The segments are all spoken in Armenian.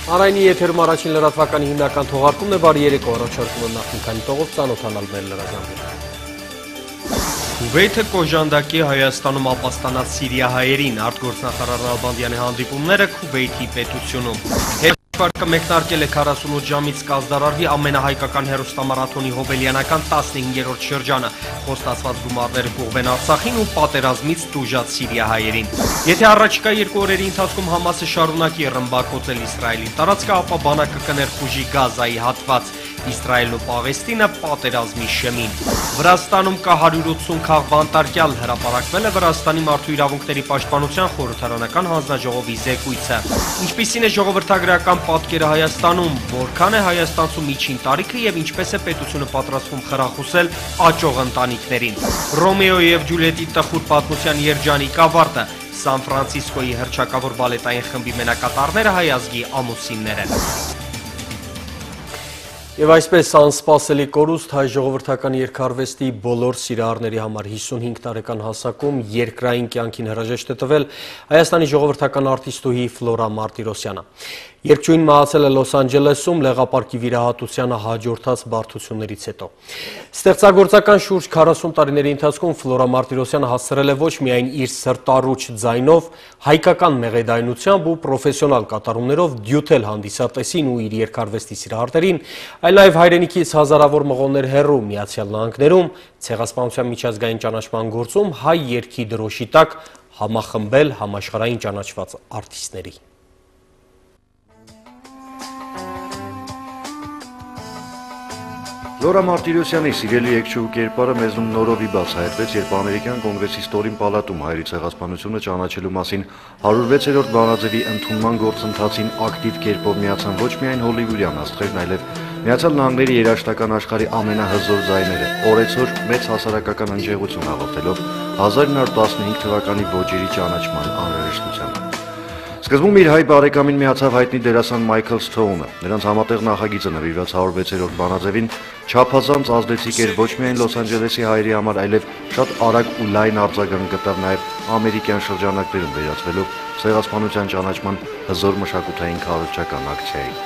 Հանրայինի եթերում առաջին լրատվականի հիմնական թողարկումն է, բարի երեկո, առաջարկում եմ նախ մի քանի տողով ծանոթանալ մեր լրատվամիջոցներին։ Քուվեյթը կոժանդակի Հայաստանում ապաստանած սիրիահայերին, արտգործնախարար Նալբանդյանի հանդիպումները Քուվեյթի պետությունում։ Հետվարկը մեկնարկել է 48 ժամից կազդարարվի ամենահայկական հեռուստամարաթոնի հոբելյանական 15-րդ շրջանը, խոստացված գումարները կուղվեն Արցախին ու պատերազմից տուժած սիրիահայերին։ Եթե առաջիկա 2 օրերի ընթացքում Համասը շարունակի ռմբակոծել Իսրայելի տարածքը, ապա բանակը կներխուժի Գազայի հատված, Իսրայելն ու Պաղեստինը պատերազմի շեմին։ Վրաստանում կա 180 քաղբանտարկյալ, հրապարակվել է Վրաստանի մարդու իրավունքների պաշտպանության խորհրդարանական հանձնաժողովի զեկույցը։ Ինչպիսին է ժողովրդագրական պատկերը Հայաստանում, որքան է հայաստանցու միջին տարիքը եւ ինչպես է պետությունը պատրաստվում խրախուսել աճող ընտանիքներին։ Ռոմեո եւ Ջուլիետի տխուր պատմության երջանիկ ավարտը, Սան Ֆրանցիսկոյի հռչակավոր բալետային խմբի մենակատարները հայ ազգի ամուսիններ են։ Եվ այսպես անսպասելի կորուստ հայ ժողովրդական երգարվեստի բոլոր սիրահարների համար 55 տարեկան հասակում երկրային կյանքին հրաժեշտ է տվել Հայաստանի ժողովրդական արտիստուհի Ֆլորա Մարտիրոսյանը։ Երգչուհին մահացել է Լոս Անջելեսում լեղապարկի վիրահատությանը հաջորդած բարդություններից հետո։ Ստեղծագործական շուրջ 40 տարիների ընթացքում Ֆլորա Մարտիրոսյանը հասցրել է ոչ միայն իր սրտառուչ ձայնով, հայկական մեղեդայնությամբ ու պրոֆեսիոնալ կատարումներով դյութել հանդիսատեսին ու իր երգարվեստի սիրահարներին, այլ նաև հայրենիքից հազարավոր մղոններ հեռու Միացյալ Նահանգներում ցեղասպանության միջազգային ճանաչման գործում հայ երգի դրոշի տակ համախմբել համաշխարհային ճանաչված արտիստների։ Ֆլորա Մարտիրոսյանի սիրելի երգչուհու կերպարը մեզնում նորովի բացահայտվեց, երբ ամերիկյան կոնգրեսի ստորին պալատում հայերի ցեղասպանությունը ճանաչելու մասին 106-րդ բանաձևի ընդունման գործընթացին ակտիվ կերպով միացան ոչ միայն հոլիվուդյան աստղերն, այլև Միացյալ Նահանգների երաժշտական աշխարհի ամենահզոր ձայները, օրեցօր մեծ հասարակական ընջեղություն հաղորդելով 1915 թվականի ոճերի ճանաչման անհրաժեշտությանը։ Սկզբում իր հայ բարեկամին միացավ հայտնի դերասան Մայքլ Սթոունը։ Նրանց համատեղ նախագիծը նվիրված 106-րդ բանաձևին չափազանց ազդեցիկ էր ոչ միայն Լոս Անջելեսի հայերի համար, այլև շատ արագ ու լայն արձագանք գտավ նաև ամերիկյան շրջանակներում վերածվելով ցեղասպանության ճանաչման հզոր մշակութային քարոզչական ակցիայի։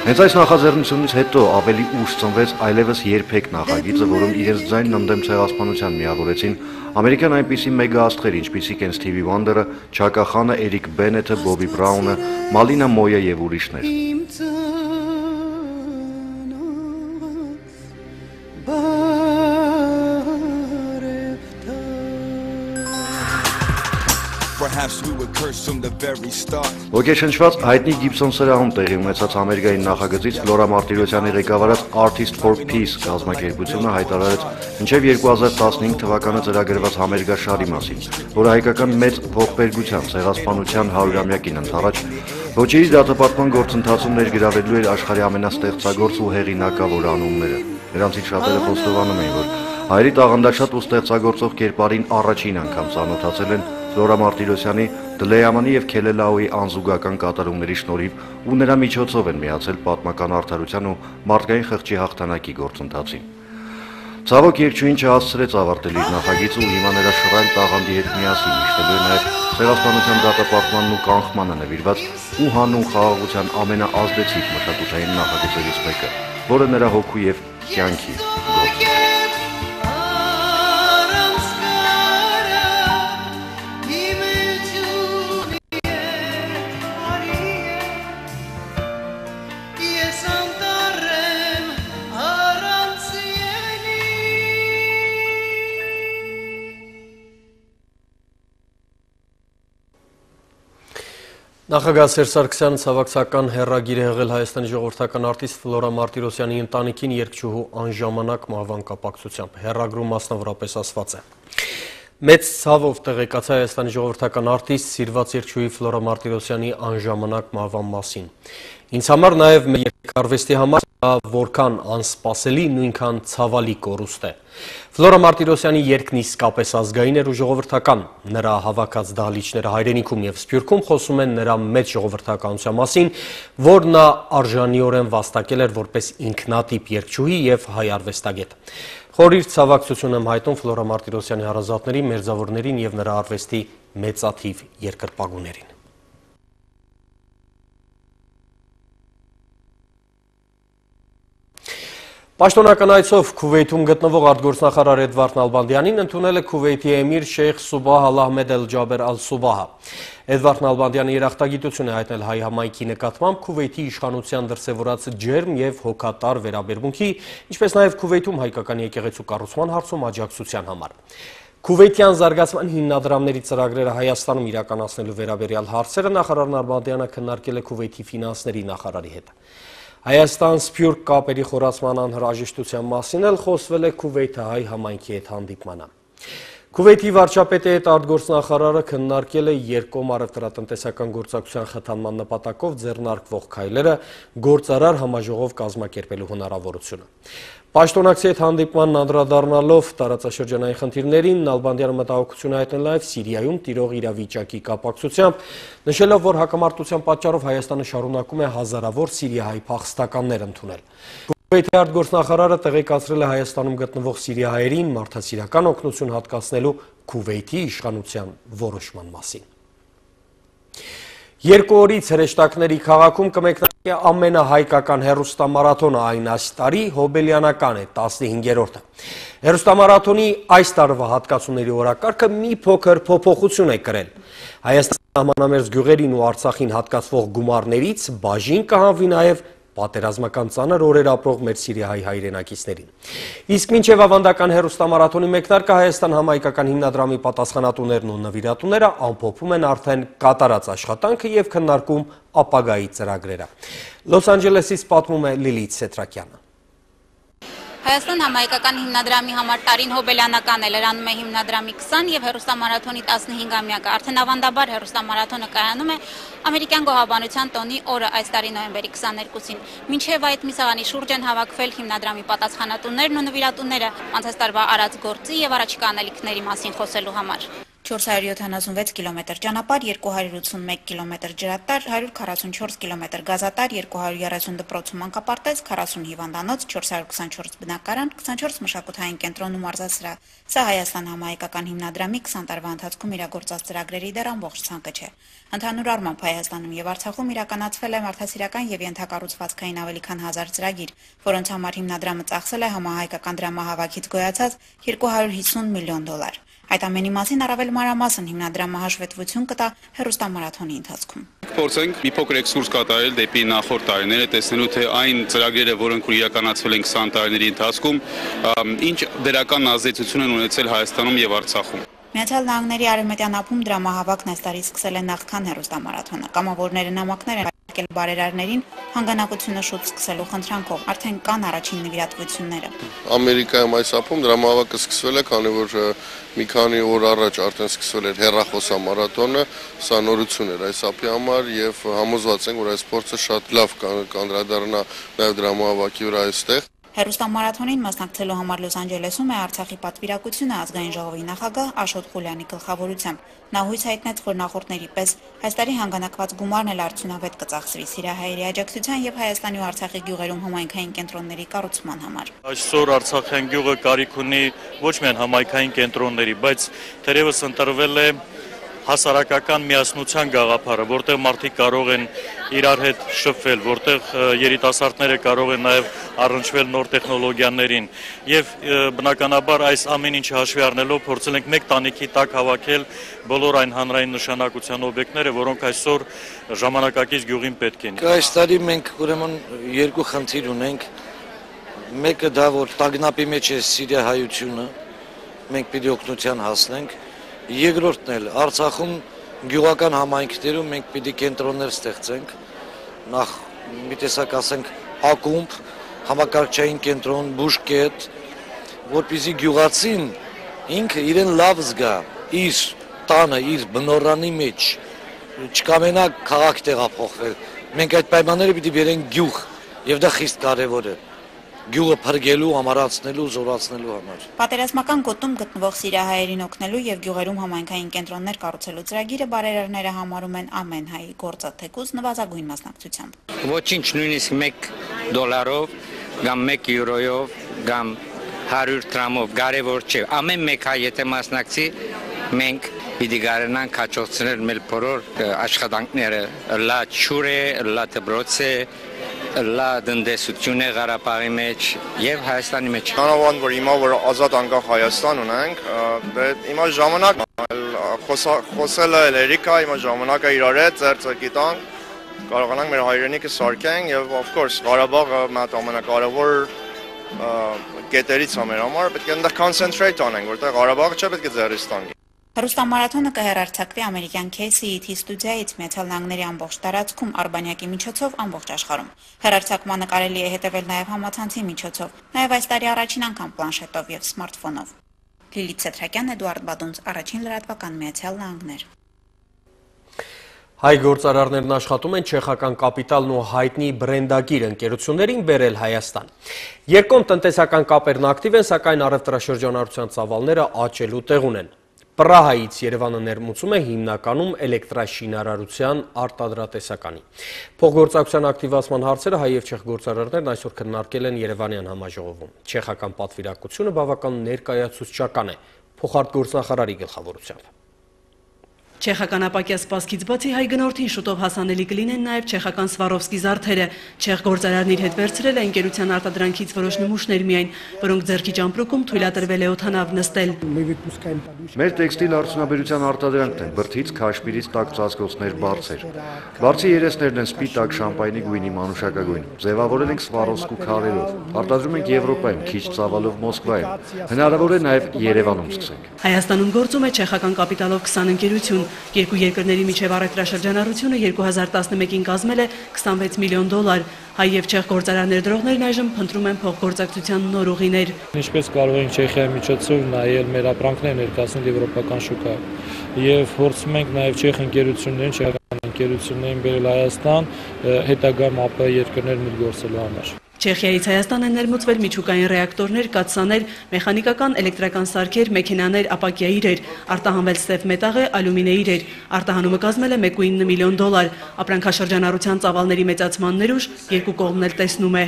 Հենց այս նախաձեռնությունից հետո ավելի ուշ ծնվեց այլևս երբեք նախագիծը, որում իրենց ձայնն ընդդեմ ցեղասպանության միավորեցին ամերիկյան այնպիսի մեգա աստղեր, ինչպիսիք են Սթիվի Վանդերը, Չակա Խանը, Էրիկ Բենեթը, Բոբի Բրաունը, Մալինա Մոյը եւ ուրիշներ։ Ոգեշնչված հայտնի Գիբսոն սրահում տեղի ունեցած Ամերիկայի նախագծից Ֆլորա Մարտիրոսյանի ղեկավարած Artists for Peace կազմակերպությունը հայտարարեց մինչև 2015 թվականը ծրագրված համերգաշարի մասին, որը հայկական մեծ ողբերգության ցեղասպանության 100-ամյակին ընդառաջ ոճերի դատապարտման գործընթացում ներգրավելու էր աշխարհի ամենաստեղծագործ ու հեղինակավոր անունները։ Նրանցից շատերը խոստովանում էին, որ հայերի տաղանդաշատ ու ստեղծագործող կերպարին առաջին անգամ ծանոթացել են Ֆլորա Մարտիրոսյանի, Դլեյամանի եւ Քելելաուի անզուգական կատարումների շնորհիվ ու նրա միջոցով են միացել պատմական արդարության ու մարդկային խղճի հաղթանակի գործընթացին։ Ցավոք երգչուհին չհասցրեց ավարտել իր նախագիծը ու հիմա նրա շռայլ տաղանդի հետ միասին իշտելու է նաև ցեղասպանության դատապարտմանն ու կանխմանը նվիրված ու հանուն խաղաղության ամենաազդեցիկ մշակութային նախագծերից մեկը, որը նրա հոգու եւ կյանքի գործ է։ Նախագահ Սերժ Սարգսյանը ցավակցական հեռագիր է հղել Հայաստանի ժողովրդական արտիստ Ֆլորա Մարտիրոսյանի ընտանիքին երգչուհու անժամանակ մահվան կապակցությամբ։ Հեռագրում մասնավորապես ասված է. Մեծ ցավով տեղեկացա Հայաստանի ժողովրդական արտիստ սիրված երգչուհի Ֆլորա Մարտիրոսյանի անժամանակ մահվան մասին։ Ինձ համար նաև մեր երգարվեստի համար դա որքան անսպասելի, նույնքան ցավալի կորուստ է։ Ֆլորա Մարտիրոսյանի երգն իսկապես ազգային էր ու ժողովրդական։ Նրա հավաքած դահլիճները հայրենիքում եւ Սփյուռքում խոսում են նրա մեծ ժողովրդականության մասին, որ նա արժանիորեն վաստակել էր որպես ինքնատիպ երգչուհի եւ հայ արվեստագետ։ Խորհուրդ ցավակցություն եմ հայտնում Ֆլորա Մարտիրոսյանի հարազատներին, մերձավորներին եւ նրա արվեստի մեծաթիվ երկրպագուներին։ Պաշտոնական այցով Քուվեյթում գտնվող արտգործնախարար Էդվարդ Նալբանդյանին ընդունել է Քուվեյթի էմիր Շեյխ Սուբահ Ալ-Ահմեդ Էլ-Ջաբեր Ալ-Սուբահը։ Էդվարդ Նալբանդյանը երախտագիտություն է հայտնել հայ համայնքի նկատմամբ Քուվեյթի իշխանության դրսևորած ջերմ եւ հոգատար վերաբերմունքի, ինչպես նաեւ Քուվեյթում հայկական եկեղեցու կառուցման հարցում աջակցության համար։ Քուվեյթյան զարգացման հիմնադրամների ծրագրերը Հայաստանում իրականացնելու վերաբերյալ հարցերը նախարար Նալբանդյանը քննարկել է Քուվեյթի ֆինանսների նախարարի հետ։ Հայաստան-Սփյուռք կապերի խորացման անհրաժեշտության մասին էլ խոսվել է Քուվեյթահայ համայնքի հետ հանդիպմանը։ Քուվեյթի վարչապետի հետ արտգործնախարարը քննարկել է երկկողմ առևտրատնտեսական գործակցության խթանման նպատակով ձեռնարկվող քայլերը գործարար համաժողով կազմակերպելու հնարավորությունը։ Պաշտոնակցի հետ հանդիպմանն անդրադառնալով տարածաշրջանային խնդիրներին Նալբանդյանը մտահոգություն հայտնել նաև Սիրիայում տիրող իրավիճակի կապակցությամբ, նշելով, որ հակամարտության պատճառով Հայաստանը շարունակում է հազարավոր սիրիահայ փախստականներ ընդունել։ Քուվեյթի արտգործնախարարը տեղեկացրել է Հայաստանում գտնվող սիրիահայերին մարդասիրական օգնություն հատկացնելու Քուվեյթի իշխանության որոշման մասին։ Երկու օրից հրեշտակների քաղաքում կմեկնարկի ամենահայկական հեռուստամարաթոնը այն այս տարի հոբելյանական է 15-րդը։ Հեռուստամարաթոնի այս տարվա հատկացումների օրակարգը մի փոքր փոփոխություն է կրել։ Հայաստանի սահմանամերձ գյուղերին ու Արցախին հատկացվող գումարներից բաժին կհանվի նաև պատերազմական ծանր օրեր ապրող մեր սիրիահայ հայրենակիցներին։ Իսկ մինչև ավանդական հեռուստամարաթոնի մեկնարկը Հայաստան համայնքական հիմնադրամի պատասխանատուներն ու նվիրատուները ամփոփում են արդեն կատարած աշխատանքը եւ քննարկում ապագայի ծրագրերը։ Լոս Անջելեսից պատմում է Լիլիթ Սետրակյանը։ Հայաստան համայնքական հիմնադրամի համար տարին հոբելյանական է, լրանում է հիմնադրամի 20 եւ հեռուստամարաթոնի 15-ամյակը։ Արդեն ավանդաբար հեռուստամարաթոնը կայանում է ամերիկյան գոհաբանության տոնի օրը այս տարի նոյեմբերի 22-ին։ Մինչև այդ միսաղանի շուրջ են հավաքվել հիմնադրամի պատասխանատուներն ու նվիրատուները անցած տարվա արած գործի եւ առաջիկա անելիքների մասին խոսելու համար։ 476 կիլոմետր ճանապարհ, 281 կիլոմետր ջրատար, 144 կիլոմետր գազատար, 230 դպրոց ու մանկապարտեզ, 40 հիվանդանոց, 424 բնակարան, 24 մշակութային կենտրոն ու մարզասրահ։ Սա Հայաստան համայնքական հիմնադրամի 20 տարվա ընթացքում իրագործած ծրագրերի դեռ ամբողջ ցանկը չէ։ Ընդհանուր առմամբ Հայաստանում եւ Արցախում իրականացվել է մարդասիրական եւ ենթակառուցվածքային ավելի քան 1000 ծրագիր, որոնց համար հիմնադրամը ծախսել է համահայկական դրամահավաքից գոյացած $250 միլիոն։ Այդ ամենի մասին առավել մանրամասն հիմնադրամը հաշվետվություն կտա հեռուստամարաթոնի ընթացքում։ Փորձենք մի փոքր էքսկուրս կատարել դեպի նախորդ տարիները, տեսնելու թե այն ծրագրերը, որոնք իրականացվել են 20 տարիների ընթացքում, ինչ դրական ազդեցություն են ունեցել Հայաստանում եւ Արցախում։ Միացյալ Նահանգների արևմտյան ափում դրամահավաքն այս տարի սկսել է նախքան հեռուստամարաթոնը։ Կամավորները նամակներ են արկել բարերարներին հանգանակությունը շուտ սկսելու խնդրանքով։ Արդեն կան առաջին նվիրատվությունները։ Ամերիկայում այս ափում դրամահավաքը սկսվել է, քանի որ մի քանի օր առաջ արդեն սկսվել էր հեռախոսամարաթոնը, սա նորություն էր այս ափի համար եւ համոզված ենք, որ այս փորձը շատ լավ կանդրադառնա նաեւ դրամահավաքի վրա այստեղ։ Հեռուստամարաթոնին մասնակցելու համար Լոս Անջելեսում է Արցախի պատվիրակությունը ազգային ժողովի նախագահ Աշոտ Խուլյանի գլխավորությամբ։ Նա հույս հայտնեց, որ նախորդների պես այս տարի հանգանակված գումարն էլ արդյունավետ կծախսվի սիրիահայերի աջակցության եւ Հայաստանի ու Արցախի գյուղերում համայնքային կենտրոնների կառուցման համար։ Այսօր Արցախյան գյուղը կարիք ունի ոչ միայն համայնքային կենտրոնների, բայց թերևս ընտրվել է հասարակական միասնության գաղափարը, որտեղ մարդիկ կարող են իրար հետ շփվել, որտեղ երիտասարդները կարող են նաև առնչվել նոր տեխնոլոգիաներին եւ բնականաբար այս ամեն ինչը հաշվի առնելով փորձել ենք մեկ տանիքի տակ հավաքել բոլոր այն հանրային նշանակության օբյեկտները, որոնք այսօր ժամանակակից գյուղին պետք են։ Այս տարի մենք ուրեմն երկու խնդիր ունենք։ Մեկը դա որ տագնապի մեջ է սիրիահայությունը, մենք պիտի օգնության հասնենք։ Երկրորդն էլ Արցախում գյուղական համայնքներում մենք պիտի կենտրոններ ստեղծենք, նախ մի տեսակ ասենք ակումբ, համակարգչային կենտրոն, բուժկետ, որպեսզի գյուղացին ինքը իրեն լավ զգա, իր տանը, իր բնորանի մեջ, չկամենա քաղաք տեղափոխվել։ Մենք այդ պայմանները պիտի բերենք գյուղ, եւ դա խիստ կարեւոր է։ Գյուղը փրկելու, ամառացնելու, զորացնելու համար։ Պատերազմական գոտում գտնվող սիրիահայերին օգնելու եւ գյուղերում համայնքային կենտրոններ կառուցելու ծրագիրը բարերարները համարում են ամեն հայի գործը, թեկուզ նվազագույն մասնակցությամբ։ Ոչինչ նույնիսկ $1 կամ €1 կամ 100 դրամով կարևոր չէ։ Ամեն մեկը եթե մասնակցի, մենք պիտի կարողանանք հաջողացնել մեր բոլոր աշխատանքները, լա ճուր է, լա դպրոց է, լա տնտեսություն է Ղարաբաղի մեջ եւ Հայաստանի մեջ։ Մանավանդ որ հիմա որ ազատ անկախ Հայաստան ունենք, հիմա ժամանակ խոսելը երիկա, հիմա ժամանակը իրար հետ ծերծակի տանք, կարողանանք մեր հայրենիքը սարքենք եւ of course Ղարաբաղը մատ ամենակարևոր կետերից է մեր համար, պետք է այնտեղ concentrate անենք, որտեղ Ղարաբաղը չէ պետք է ձեռից տանք։ Հեռուստամարաթոնը կհեռարձակվի ամերիկյան KCET ստուդիայից Միացյալ Նահանգների ամբողջ տարածքում Արբանյակի միջոցով ամբողջ աշխարհում։ Հեռարձակմանը կարելի է հետևել նաև համացանցի միջոցով, նաև այս տարի առաջին անգամ պլանշետով եւ սմարթֆոնով։ Լիլիթ Սեթրակյան, Էդուարդ Բադունց, Առաջին լրատվական, Միացյալ Նահանգներ։ Հայ գործարարներն աշխատում են չեխական կապիտալն ու հայտնի բրենդագիր ընկերություններին բերել Հայաստան։ Երկկողմ տնտեսական կապերն ակտիվ են, սակայն առևտրաշրջանառության ծավալները աճելու տեղ ունեն։ Պրահայից Երևանը ներմուծում է հիմնականում էլեկտրաշինարարության արտադրատեսականի։ Փոխգործակցության ակտիվացման հարցերը հայ եւ չեխ գործարարներն այսօր քննարկել են Երևանյան համաժողովում։ Չեխական պատվիրակությունը բավական ներկայացուցչական է, փոխարտգործնախարարի գլխավորությամբ։ Չեխական ապակյա սպասքից բացի հայ գնորդին շուտով հասանելի կլինեն նաև չեխական Սվարովսկի զարդերը։ Չեխ գործարարն իր հետ վերցրել է ընկերության արտադրանքից որոշ նմուշներ միայն, որոնք ձեռքի ճամպրուկում թույլատրվել է օդանավ նստել։ Մեր տեքստիլ արդյունաբերության արտադրանքն են բրդից, քաշմիրից տաք ծածկոցներ բարձր։ Բարձի երեսներն են սպիտակ շամպայնի գույնի մանուշակագույն։ Ձևավորել ենք Սվարովսկու քարերով։ Արտադրում ենք Եվրոպայում, քիչ ծավալով Մոսկվայում։ Հնարավոր է նաև Երևանում սկսենք։ Հայաստանում գործում է չեխական կապիտալով 20 ընկերություն։ Երկու երկրների միջև առևտրաշրջանառությունը 2011-ին կազմել է $26 միլիոն։ Հայ եւ չեխ գործարարներ դրողներն այժմ փնտրում են փոխգործակցության նոր ուղիներ։ Ինչպես կարող ենք Չեխիայի միջոցով նայել մեր ապրանքները ներկայացնել եվրոպական շուկա եւ փորձում ենք նաեւ չեխ ընկերություններին, չեխական ընկերություններին բերել Հայաստան հետագա ՄԱՊ երկրներ մուտք գործելու համար։ Չեխիայից Հայաստան են ներմուծվել միջուկային ռեակտորներ, կաթսաներ, մեխանիկական, էլեկտրական սարքեր, մեքենաներ, ապակյա իրեր, արտահանվել սև մետաղ է, ալյումինե իրեր։ Արտահանումը կազմել է $1.9 միլիոն։ Ապրանքաշրջանառության ծավալների մեծացման ներուժ երկու կողմն էլ տեսնում է։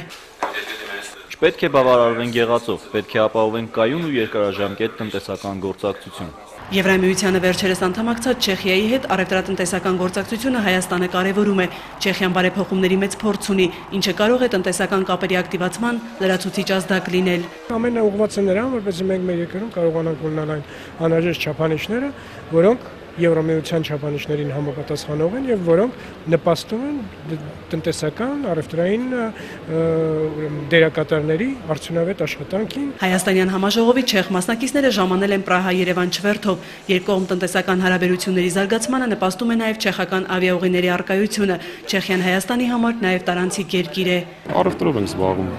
Չպետք է բավարարվենք եղածով, պետք է ապահովենք կայուն ու երկարաժամկետ տնտեսական գործակցություն։ Եվրամիությանը վերջերս անդամակցած Չեխիայի հետ առևտրատնտեսական գործակցությունը Հայաստանը կարևորում է։ Չեխիան բարեփոխումների մեծ փորձ ունի, ինչը կարող է տնտեսական կապերի ակտիվացման լրացուցիչ ազդակ լինել։ Ամենը ուղղված է նրան, որպեսզի մենք մեր երկրում կարողանանք ունենալ այն անհրաժեշտ չափանիշները, որոնք Եվրամիության չափանիշներին համապատասխանող են եւ որոնք նպաստում են տնտեսական, առևտրային դերակատարների արդյունավետ աշխատանքին։ Հայաստանյան համաժողովի չեխ մասնակիցները ժամանել են Պրահա-Երևան չվերթով։ Երկկողմ տնտեսական հարաբերությունների զարգացմանը նպաստում է նաեւ չեխական ավիաուղիների առկայությունը։ Չեխիան Հայաստանի համար նաեւ տարանցիկ երկիր է։ Առևտրով ենք զբաղվում։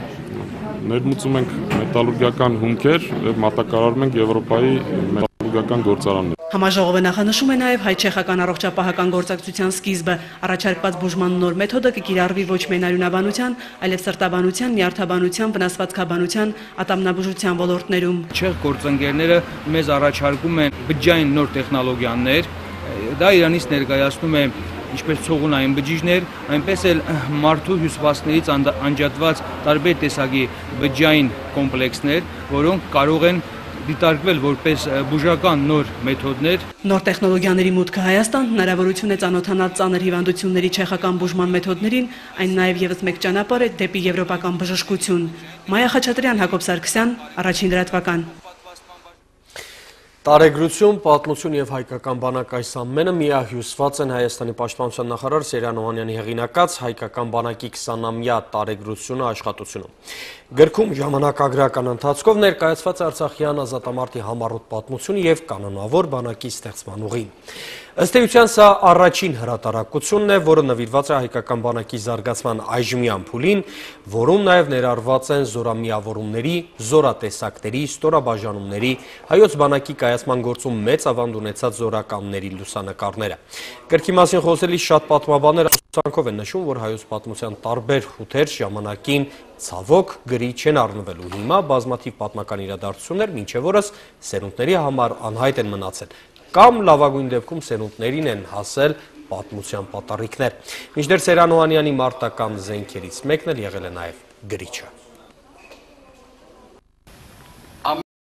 Ներմուծում ենք մետալուրգիական հումքեր եւ մատակարարում ենք Եվրոպայի մետալուրգիական գործարաններ։ Համաժողովը նախանշում է նաև հայ-չեխական առողջապահական գործակցության սկիզբը։ Առաջարկված բուժման նոր մեթոդը կկիրառվի ոչ միայն արյունաբանության, այլև սրտաբանության, նյարդաբանության, վնասվածքաբանության, ատամնաբուժության ոլորտներում։ Չեխ գործընկերները մեզ առաջարկում են բջջային նոր տեխնոլոգիաներ, դա Իրանից ներկայացնում է ինչպես ցողունային բջիջներ, այնպես էլ մարդու հյուսվածքներից անջատված տարբեր տեսակի բջջային կոմպլեքսներ, որոնք կարող են դիտարկվել որպես բուժական նոր մեթոդներ։ Նոր տեխնոլոգիաների մուտքը Հայաստան հնարավորություն է ծանոթանալ ծանր հիվանդությունների չեխական բուժման մեթոդներին, այն նաև եւս մեկ ճանապարհ է դեպի եվրոպական բժշկություն։ Մայա Խաչատրյան, Հակոբ Սարգսյան, Առաջին լրատվական։ Տարեգրություն, պատմություն եւ հայկական բանակ այս ամենը միահյուսված են Հայաստանի պաշտպանության նախարար Սերյան Օհանյանի հեղինակած հայկական բանակի 20-ամյա տարեգրությունը աշխատությունում։ Գրքում ժամանակագրական ընթացքով ներկայացված Արցախյան ազատամարտի համառոտ պատմություն եւ կանոնավոր բանակի ստեղծման ուղին։ Ըստ էության սա առաջին հրատարակությունն է, որը նվիրված է հայկական բանակի զարգացման այժմյան փուլին, որում նաև ներառված են զորամիավորումների, զորատեսակների, ստորաբաժանումների, հայոց բանակի կայացման գործում մեծ ավանդ ունեցած զորականների լուսանկարները։ Գրքի մասին խոսելիս շատ պատմաբաններ ցանկով են նշում, որ հայոց պատմության տարբեր հութեր ժամանակին ցավոք գրի չեն առնվելու։ Հիմա բազմաթիվ պատմական իրադարձություններ մինչև օրս սերունդների համար անհայտ են մնացել, կամ լավագույն դեպքում սերունդներին են հասել պատմության պատառիկներ։ Մինչդեռ Սերյան Օհանյանի մարտական զենքերից մեկն էլ եղել է նաև գրիչը։